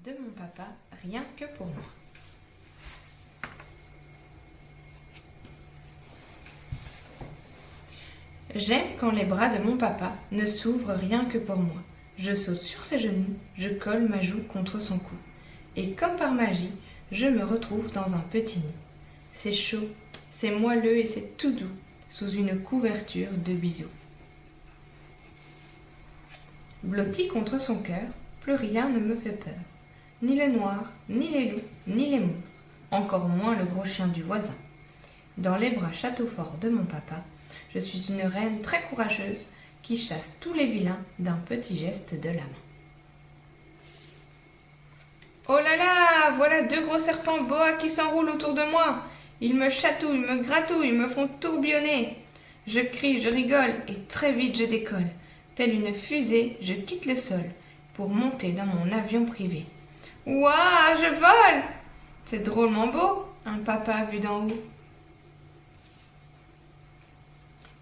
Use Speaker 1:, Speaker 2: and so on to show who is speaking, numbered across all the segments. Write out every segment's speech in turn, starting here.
Speaker 1: de mon papa, rien que pour moi. J'aime quand les bras de mon papa ne s'ouvrent rien que pour moi. Je saute sur ses genoux, je colle ma joue contre son cou. Et comme par magie, je me retrouve dans un petit nid. C'est chaud, c'est moelleux et c'est tout doux, sous une couverture de bisous. Blotti contre son cœur, plus rien ne me fait peur. Ni le noir, ni les loups, ni les monstres, encore moins le gros chien du voisin. Dans les bras château fort de mon papa, je suis une reine très courageuse qui chasse tous les vilains d'un petit geste de la main. Oh là là, voilà deux gros serpents boa qui s'enroulent autour de moi. Ils me chatouillent, me gratouillent, me font tourbillonner. Je crie, je rigole et très vite je décolle. Telle une fusée, je quitte le sol pour monter dans mon avion privé. Ouah, je vole! C'est drôlement beau, un papa vu d'en haut.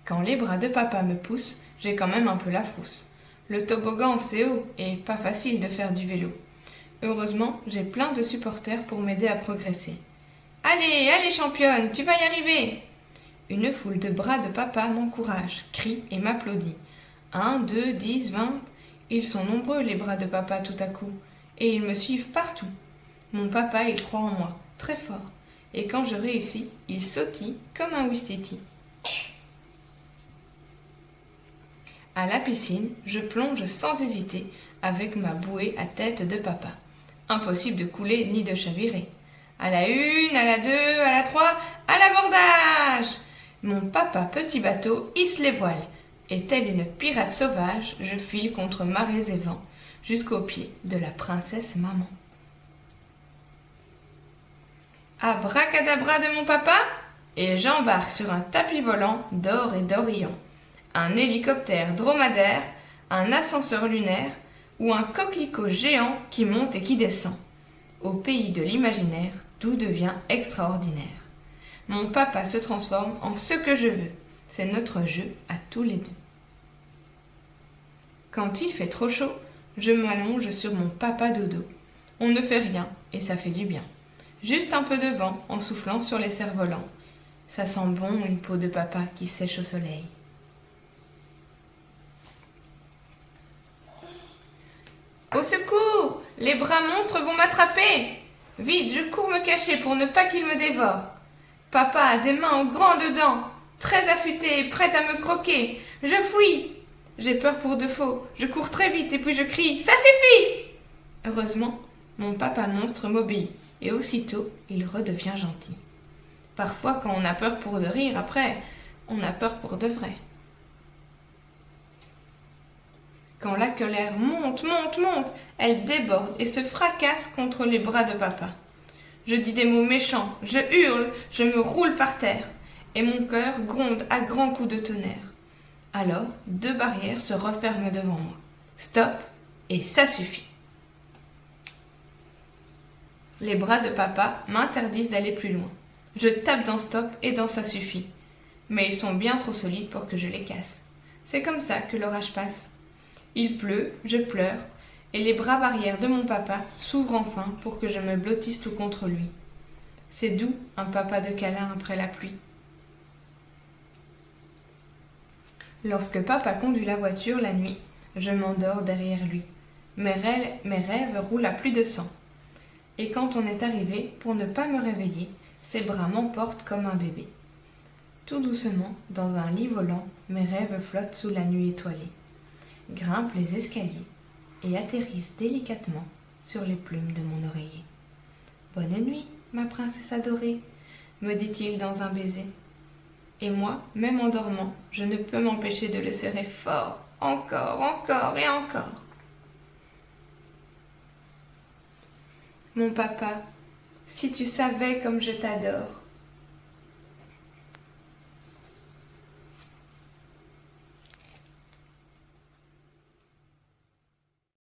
Speaker 1: Quand les bras de papa me poussent, j'ai quand même un peu la frousse. Le toboggan, c'est haut et pas facile de faire du vélo. Heureusement, j'ai plein de supporters pour m'aider à progresser. Allez, allez championne, tu vas y arriver! Une foule de bras de papa m'encourage, crie et m'applaudit. 1, 2, 10, 20... Ils sont nombreux les bras de papa tout à coup, et ils me suivent partout. Mon papa, il croit en moi, très fort, et quand je réussis, il sautille comme un ouistiti. À la piscine, je plonge sans hésiter avec ma bouée à tête de papa. Impossible de couler ni de chavirer. À la 1, à la 2, à la 3, à l'abordage! Mon papa petit bateau hisse les voiles, et telle une pirate sauvage, je file contre marées et vents, jusqu'au pied de la princesse maman. Abracadabra de mon papa, et j'embarque sur un tapis volant d'or et d'orient. Un hélicoptère dromadaire, un ascenseur lunaire ou un coquelicot géant qui monte et qui descend. Au pays de l'imaginaire, tout devient extraordinaire. Mon papa se transforme en ce que je veux. C'est notre jeu à tous les deux. Quand il fait trop chaud, je m'allonge sur mon papa dodo. On ne fait rien et ça fait du bien. Juste un peu de vent en soufflant sur les cerfs-volants. Ça sent bon une peau de papa qui sèche au soleil. Au secours! Les bras monstres vont m'attraper! Vite, je cours me cacher pour ne pas qu'ils me dévorent. Papa a des mains aux grandes dents, très affûtées et prêtes à me croquer. Je fuis! J'ai peur pour de faux. Je cours très vite et puis je crie « Ça suffit !» Heureusement, mon papa monstre m'obéit et aussitôt il redevient gentil. Parfois, quand on a peur pour de rire, après, on a peur pour de vrai. Quand la colère monte, elle déborde et se fracasse contre les bras de papa. Je dis des mots méchants, je hurle, je me roule par terre, et mon cœur gronde à grands coups de tonnerre. Alors, deux barrières se referment devant moi. Stop, et ça suffit. Les bras de papa m'interdisent d'aller plus loin. Je tape dans stop et dans ça suffit. Mais ils sont bien trop solides pour que je les casse. C'est comme ça que l'orage passe. Il pleut, je pleure, et les bras barrières de mon papa s'ouvrent enfin pour que je me blottisse tout contre lui. C'est doux, un papa de câlin après la pluie. Lorsque papa conduit la voiture la nuit, je m'endors derrière lui. Mes rêves roulent à plus de 100. Et quand on est arrivé, pour ne pas me réveiller, ses bras m'emportent comme un bébé. Tout doucement, dans un lit volant, mes rêves flottent sous la nuit étoilée, grimpent les escaliers et atterrissent délicatement sur les plumes de mon oreiller. « Bonne nuit, ma princesse adorée », me dit-il dans un baiser. Et moi, même en dormant, je ne peux m'empêcher de le serrer fort, encore, encore et encore. Mon papa, si tu savais comme je t'adore.